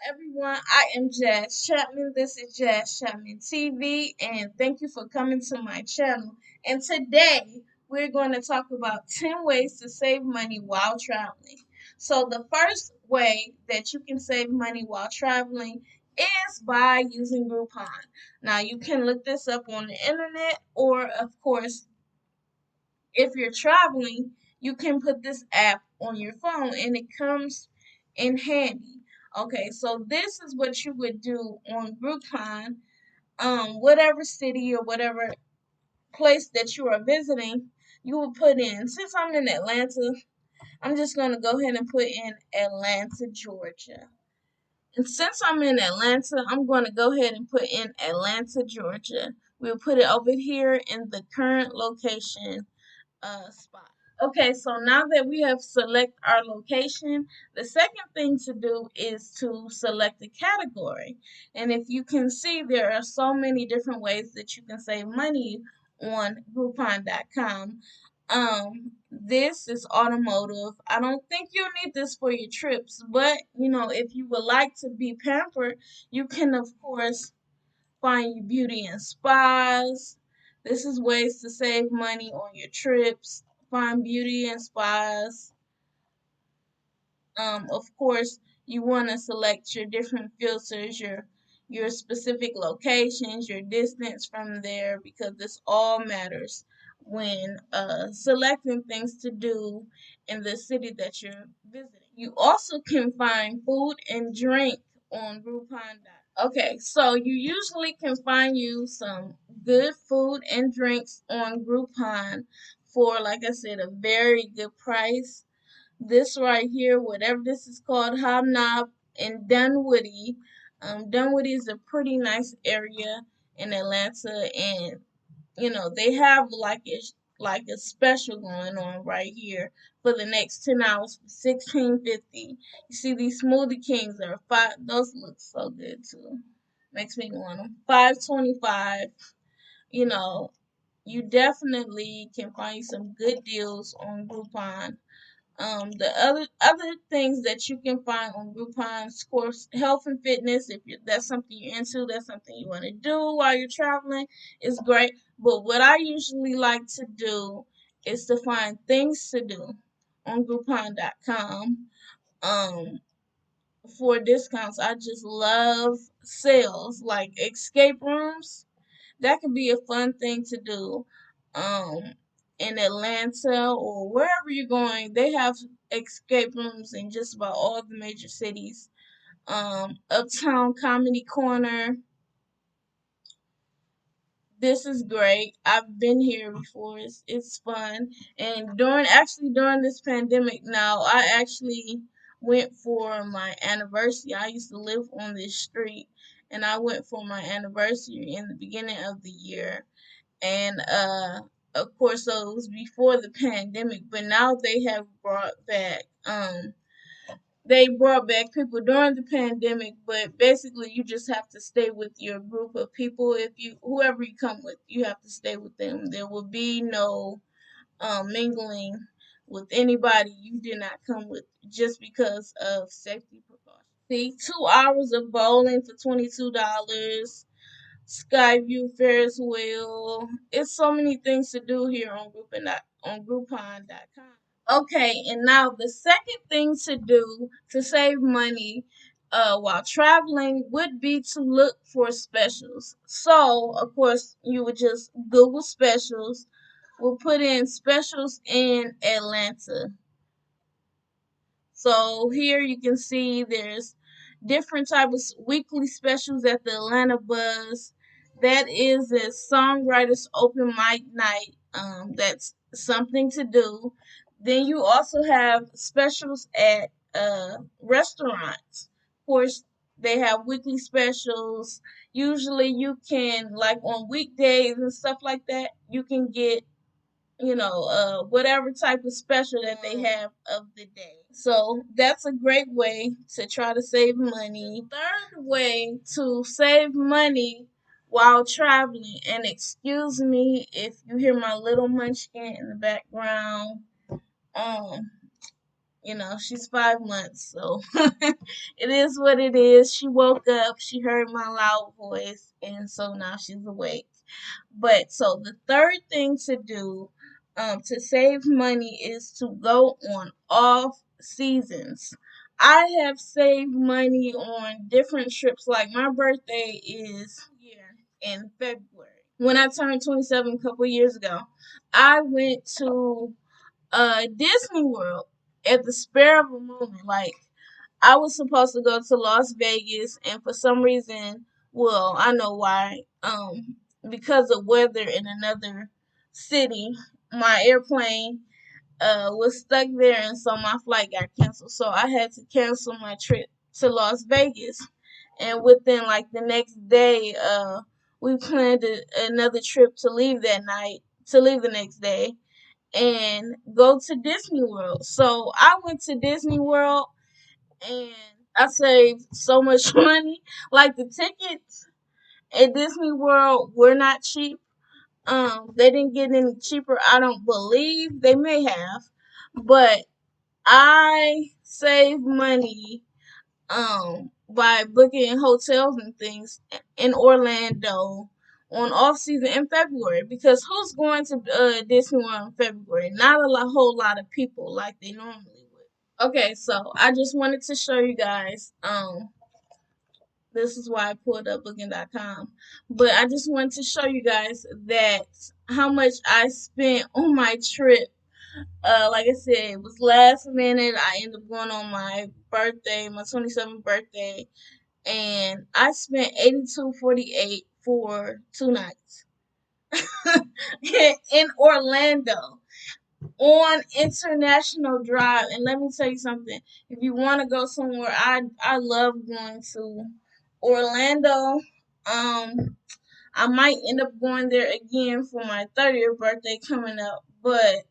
Everyone, I am Jazz Chapman. This is Jazz Chapman TV, and thank you for coming to my channel. And today, we're going to talk about 10 ways to save money while traveling. So, the first way that you can save money while traveling is by using Groupon. Now, you can look this up on the internet, or of course, if you're traveling, you can put this app on your phone and it comes in handy. Okay, so this is what you would do on Groupon. Whatever city or whatever place that you are visiting, you will put in. Since I'm in Atlanta, I'm just gonna go ahead and put in Atlanta, Georgia. And since I'm in Atlanta, I'm going to go ahead and put in Atlanta, Georgia. We'll put it over here in the current location spot. Okay, so now that we have select our location, the second thing to do is to select the category. And if you can see, there are so many different ways that you can save money on Groupon.com. This is automotive. I don't think you'll need this for your trips, but if you would like to be pampered, you can of course find your beauty and spas. This is ways to save money on your trips. Find beauty and spas. Of course, you want to select your different filters, your specific locations, your distance from there, because this all matters when selecting things to do in the city that you're visiting. You also can find food and drink on Groupon. Okay, so you usually can find you some good food and drinks on Groupon for, like I said, a very good price. This right here, whatever this is called, Hobnob in Dunwoody. Dunwoody is a pretty nice area in Atlanta, and they have like a special going on right here for the next 10 hours for 16.50. You see these smoothie kings are five. Those look so good too. Makes me want them. 5.25. You know, you definitely can find some good deals on Groupon. The other things that you can find on Groupon, of course, health and fitness. If that's something you're into, that's something you want to do while you're traveling, is great. But what I usually like to do is to find things to do on Groupon.com. Um, for discounts, I just love sales like escape rooms. That could be a fun thing to do. Um, in Atlanta or wherever you're going, they have escape rooms in just about all the major cities. Uptown Comedy Corner. This is great. I've been here before. It's fun. And during this pandemic now, I actually went for my anniversary. I used to live on this street and I went for my anniversary in the beginning of the year. And of course, so it was before the pandemic, but now they brought back people during the pandemic, but basically you just have to stay with your group of people. If you whoever you come with, you have to stay with them. There will be no mingling with anybody you did not come with just because of safety precautions. See, 2 hours of bowling for $22. Skyview Ferris wheel. It's so many things to do here on Groupon.com. Okay, and now the second thing to do to save money while traveling would be to look for specials. So, of course, you would just Google specials. We'll put in specials in Atlanta. So here you can see there's different types of weekly specials at the Atlanta Buzz. That is a songwriters open mic night. That's something to do. Then you also have specials at restaurants. Of course, they have weekly specials. Usually you can, like on weekdays and stuff like that, you can get whatever type of special that they have of the day. So that's a great way to try to save money. Third way to save money while traveling, and excuse me if you hear my little munchkin in the background. Um, she's 5 months, so it is what it is. She woke up, she heard my loud voice, and so now she's awake. But so the third thing to do to save money is to go on off seasons. I have saved money on different trips. Like my birthday is here in February. When I turned 27 a couple years ago, I went to Disney World at the spare of a moment. Like I was supposed to go to Las Vegas, and for some reason, well, I know why. Because of weather in another city, my airplane was stuck there, and so my flight got canceled. So I had to cancel my trip to Las Vegas, and within like the next day, we planned another trip to leave that night, to leave the next day, and go to Disney World. So I went to Disney World and I saved so much money. Like the tickets at Disney World were not cheap. They didn't get any cheaper. I don't believe they may have, but I saved money by booking hotels and things in Orlando on off season in February, because who's going to Disney World in February? Not whole lot of people like they normally would. Okay, so I just wanted to show you guys this is why I pulled up booking.com. But I just wanted to show you guys that how much I spent on my trip. Like I said, it was last minute. I ended up going on my birthday, my 27th birthday, and I spent $82.48 for 2 nights in Orlando on International Drive. And let me tell you something: if you want to go somewhere, I love going to Orlando. I might end up going there again for my 30th birthday coming up, but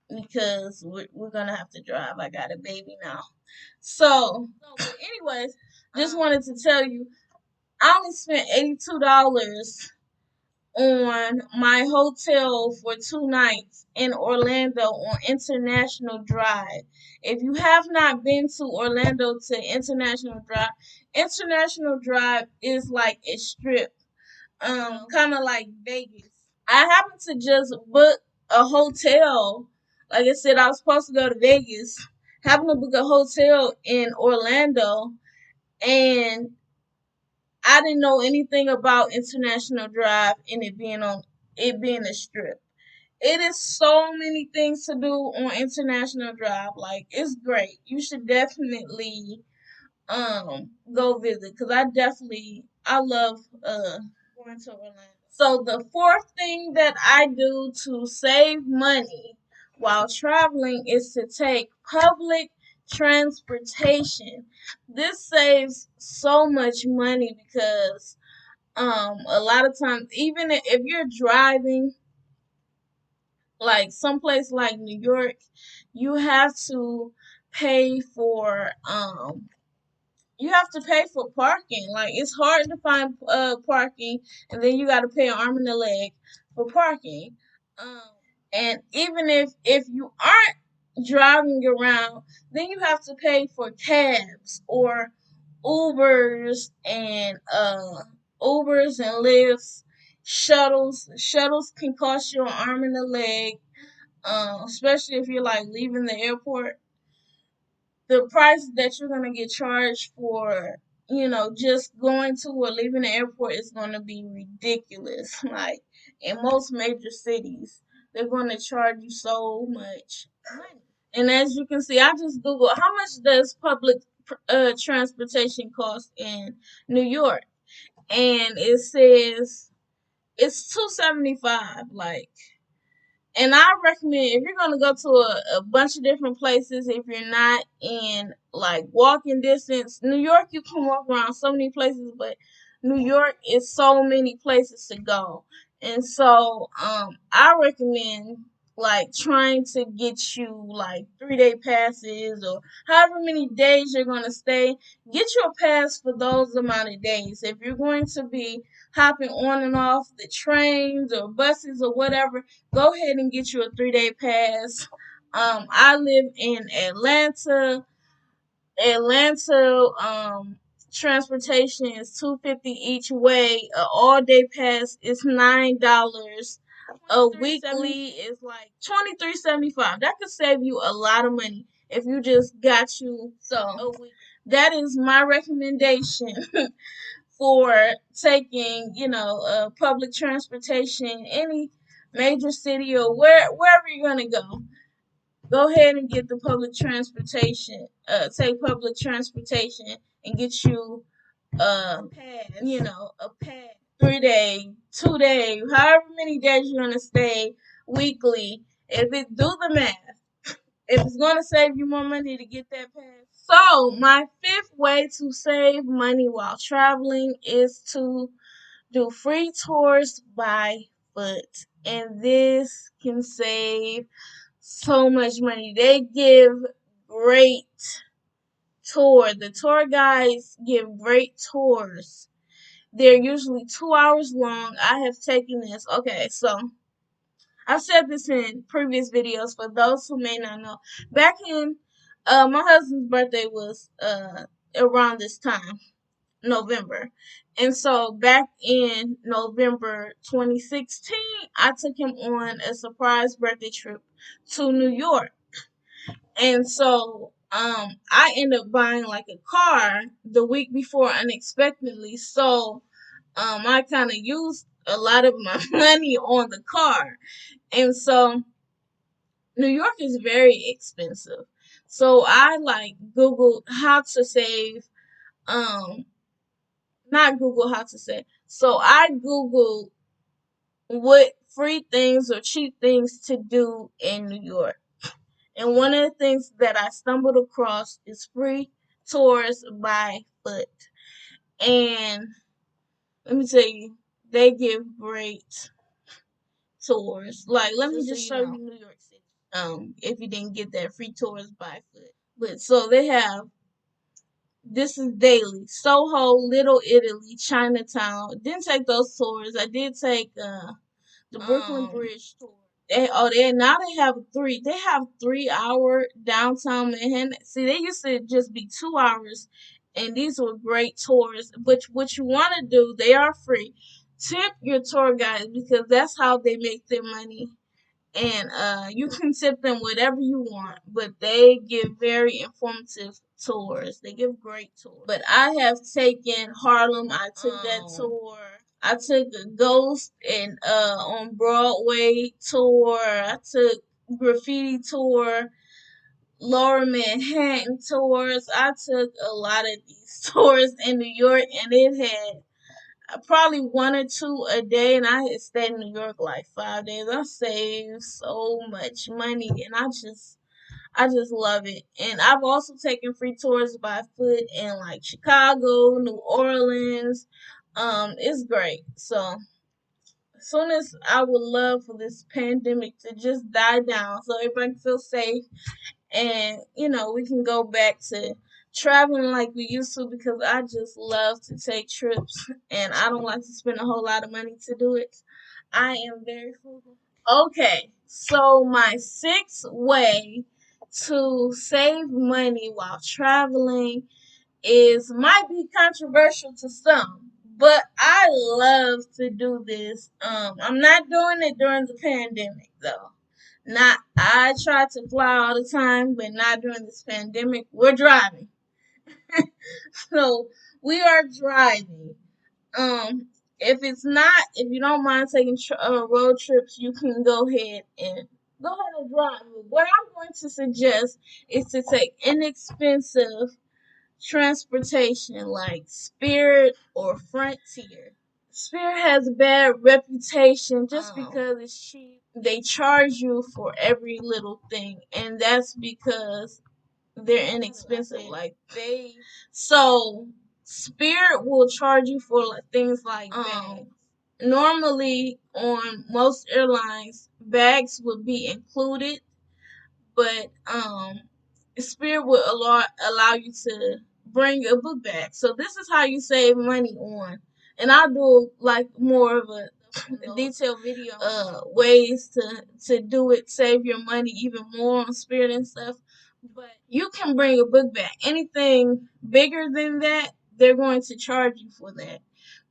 because we're gonna have to drive. I got a baby now. So, but anyways, just wanted to tell you, I only spent $82 on my hotel for 2 nights in Orlando on International Drive. If you have not been to Orlando to International Drive is like a strip, kind of like Vegas. I happened to just book a hotel. Like I said, I was supposed to go to Vegas. Happened to book a hotel in Orlando, and I didn't know anything about International Drive and it being a strip. It is so many things to do on International Drive. Like it's great. You should definitely go visit, because I love going to Orlando. So the fourth thing that I do to save money while traveling is to take public transportation. This saves so much money because a lot of times, even if you're driving like someplace like New York, you have to pay for parking. Like it's hard to find parking, and then you got to pay an arm and a leg for parking. Um, and even if you aren't driving around, then you have to pay for cabs or Ubers and Ubers and Lyfts, shuttles. Shuttles can cost you an arm and a leg, especially if you're like leaving the airport. The price that you're gonna get charged for, just going to or leaving the airport is gonna be ridiculous. Like in most major cities, they're gonna charge you so much money. And as you can see, I just Googled how much does public transportation cost in New York, and it says it's $2.75. Like, and I recommend, if you're gonna go to a bunch of different places, if you're not in like walking distance, New York you can walk around so many places, but New York is so many places to go. And so I recommend like trying to get you like 3 day passes, or however many days you're gonna stay. Get you a pass for those amount of days. If you're going to be hopping on and off the trains or buses or whatever, go ahead and get you a 3 day pass. I live in Atlanta. Atlanta, transportation is $2.50 each way. A all day pass is $9. A weekly is like $23.75. That could save you a lot of money if you just got you. So that is my recommendation for taking, public transportation in any major city or wherever you're gonna go. Go ahead and get the public transportation. Take public transportation and get you a pass, 3 day, 2 day, however many days you're gonna stay weekly. If it do the math, if it's gonna save you more money to get that pass. So my fifth way to save money while traveling is to do free tours by foot, and this can save so much money. They give great tour. The tour guides give great tours. They're usually 2 hours long. I have taken this. Okay, so I've said this in previous videos for those who may not know. Back in my husband's birthday was around this time, November. And so back in November 2016, I took him on a surprise birthday trip to New York. And so I ended up buying like a car the week before unexpectedly. So I kind of used a lot of my money on the car. And so New York is very expensive. So I like Googled how to save not Google how to save. So I Googled what free things or cheap things to do in New York. And one of the things that I stumbled across is free tours by foot. And let me tell you, they give great tours. Like, let me just show you New York City. If you didn't get that, free tours by foot. But so they have, this is daily. Soho, Little Italy, Chinatown. Didn't take those tours. I did take the Brooklyn Bridge tour. They have 3 hour downtown Manhattan. See, they used to just be 2 hours, and these were great tours. But what you want to do, they are free. Tip your tour guides because that's how they make their money. And you can tip them whatever you want, but they give very informative tours. They give great tours. But I have taken Harlem. I took that tour. I took a Ghost and on Broadway tour. I took graffiti tour, Lower Manhattan tours. I took a lot of these tours in New York, and it had probably one or two a day, and I had stayed in New York like 5 days. I saved so much money, and I just love it. And I've also taken free tours by foot in like Chicago, New Orleans. It's great. So as soon as I would love for this pandemic to just die down so everybody can feel safe and we can go back to traveling like we used to because I just love to take trips and I don't like to spend a whole lot of money to do it. I am very frugal. Okay, so my sixth way to save money while traveling is might be controversial to some, but I love to do this. I'm not doing it during the pandemic though. Not I try to fly all the time, but not during this pandemic. We're driving. So we are driving. Um if you don't mind taking road trips, you can go ahead and drive. What I'm going to suggest is to take inexpensive transportation like Spirit or Frontier. Spirit has a bad reputation just because it's cheap. They charge you for every little thing, and that's because they're inexpensive. Like so Spirit will charge you for like things like bags. Normally on most airlines, bags would be included, but Spirit will allow you to bring a book bag. So this is how you save money on. And I'll do like more of a detailed video ways to do it, save your money even more on Spirit and stuff. But you can bring a book back. Anything bigger than that, they're going to charge you for that.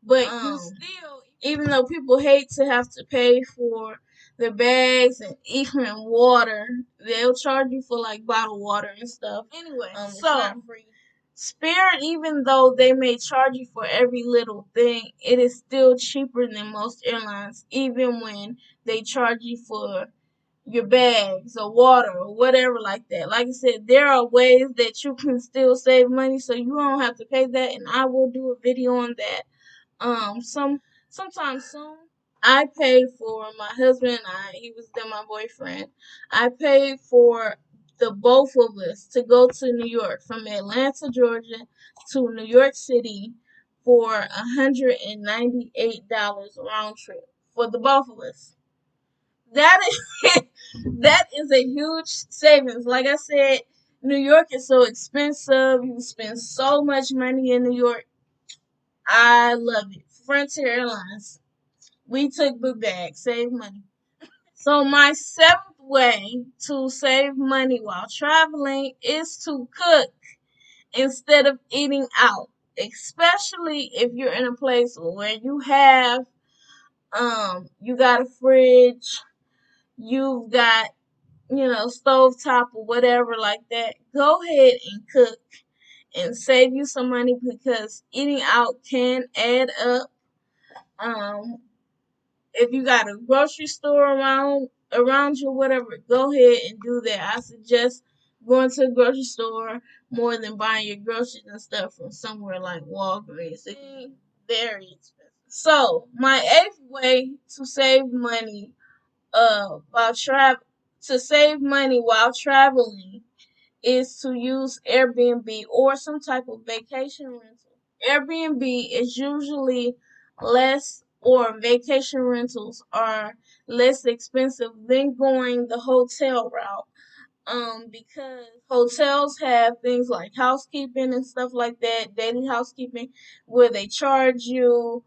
But you still, even though people hate to have to pay for the bags and even water, they'll charge you for like bottled water and stuff. Anyway, it's not free. Spirit, even though they may charge you for every little thing, it is still cheaper than most airlines, even when they charge you for your bags or water or whatever like that. Like I said, there are ways that you can still save money so you don't have to pay that, and I will do a video on that sometime soon. I paid for my husband and I, he was then my boyfriend. I paid for the both of us to go to New York from Atlanta, Georgia to New York City for $198 round trip for the both of us. That is that is a huge savings. Like I said, New York is so expensive. You spend so much money in New York. I love it. Frontier Airlines. We took book bags, save money. So my seventh way to save money while traveling is to cook instead of eating out. Especially if you're in a place where you got a fridge, you've got, stove top or whatever like that. Go ahead and cook and save you some money because eating out can add up. Um, if you got a grocery store around you, whatever, go ahead and do that. I suggest going to a grocery store more than buying your groceries and stuff from somewhere like Walgreens. It's very expensive. So my eighth way to save money while traveling is to use Airbnb or some type of vacation rental. Airbnb is usually less, or vacation rentals are less expensive than going the hotel route. Because hotels have things like housekeeping and stuff like that, daily housekeeping, where they charge you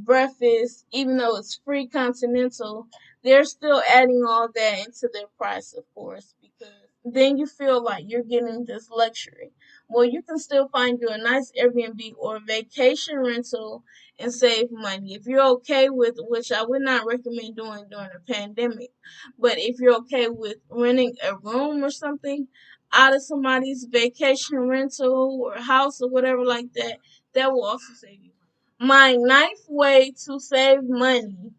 breakfast, even though it's free continental, they're still adding all that into their price, of course, because then you feel like you're getting this luxury. Well, you can still find you a nice Airbnb or vacation rental and save money. If you're okay with, which I would not recommend doing during a pandemic, but if you're okay with renting a room or something out of somebody's vacation rental or house or whatever like that, that will also save you money. My ninth way to save money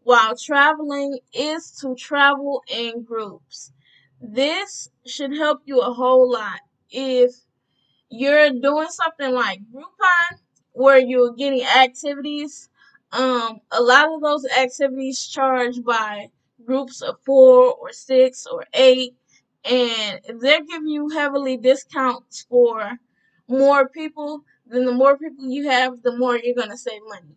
while traveling is to travel in groups. This should help you a whole lot. If you're doing something like Groupon, where you're getting activities, a lot of those activities charged by groups of 4 or 6 or 8, and if they're giving you heavily discounts for more people, then the more people you have, the more you're gonna save money.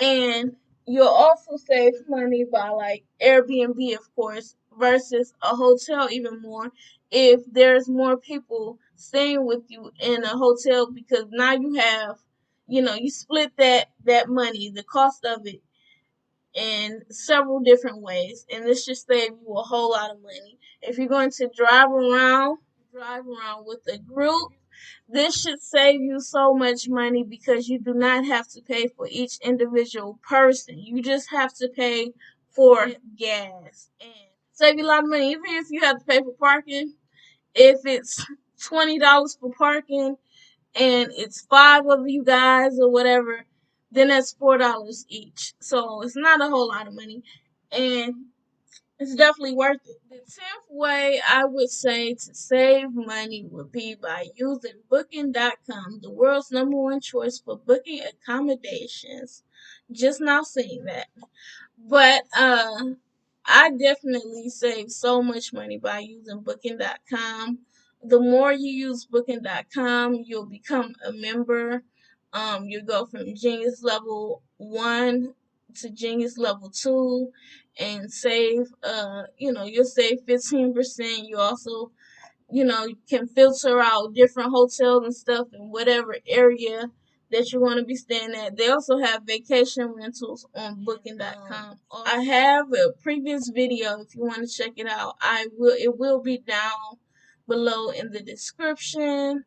And you'll also save money by like Airbnb, of course, versus a hotel even more if there's more people staying with you in a hotel, because now you have, you split that money, the cost of it, in several different ways, and this should save you a whole lot of money. If you're going to drive around with a group, this should save you so much money because you do not have to pay for each individual person. You just have to pay for gas and save you a lot of money. Even if you have to pay for parking, if it's $20 for parking and it's 5 of you guys or whatever, then that's $4 each. So it's not a whole lot of money, and it's definitely worth it. The 10th way I would say to save money would be by using Booking.com, the world's #1 choice for booking accommodations. Just now saying that. But I definitely save so much money by using Booking.com. The more you use Booking.com, you'll become a member. You go from Genius Level 1 to Genius Level 2 and save, you'll save 15%. You also, you can filter out different hotels and stuff in whatever area that you want to be staying at. They also have vacation rentals on booking.com. I have a previous video if you want to check it out. It will be down below in the description.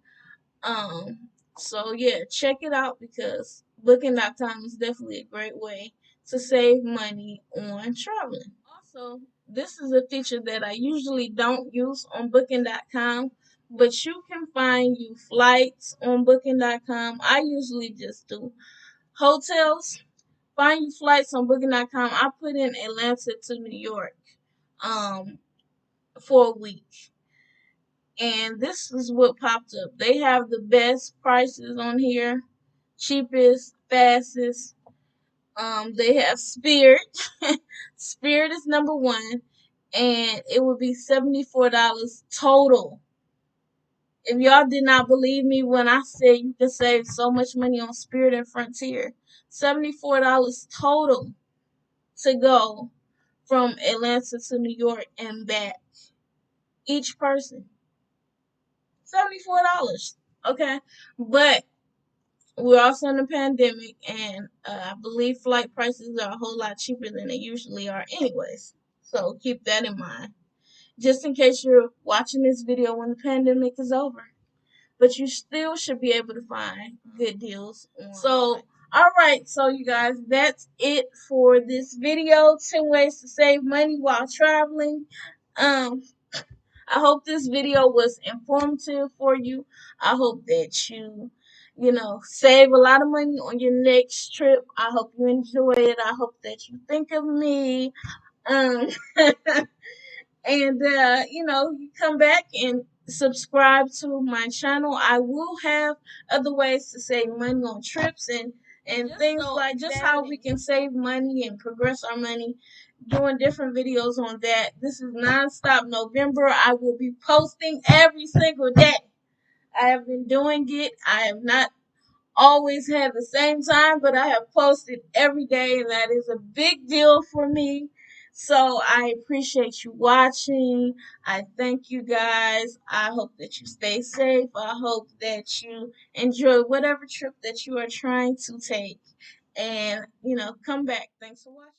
So yeah, check it out because booking.com is definitely a great way to save money on traveling. Also, this is a feature that I usually don't use on booking.com, but you can find you flights on booking.com. I usually just do hotels. Find you flights on booking.com. I put in Atlanta to New York um for a week. And this is what popped up. They have the best prices on here, cheapest, fastest. They have Spirit. Spirit is number one, and it would be $74 total. If y'all did not believe me when I said you can save so much money on Spirit and Frontier, $74 total to go from Atlanta to New York and back each person. $74. Okay, but we're also in a pandemic, and I believe flight prices are a whole lot cheaper than they usually are, anyways. So keep that in mind, just in case you're watching this video when the pandemic is over. But you still should be able to find good deals. So, alright, so you guys, that's it for this video. 10 ways to save money while traveling. Um, I hope this video was informative for you. I hope that you save a lot of money on your next trip. I hope you enjoy it. I hope that you think of me. Um, and you come back and subscribe to my channel. I will have other ways to save money on trips and things like just how we can save money and progress our money, doing different videos on that. This is nonstop November. I will be posting every single day. I have been doing it. I have not always had the same time, but I have posted every day, and that is a big deal for me. So I appreciate you watching. I thank you guys. I hope that you stay safe. I hope that you enjoy whatever trip that you are trying to take. And, come back. Thanks for watching.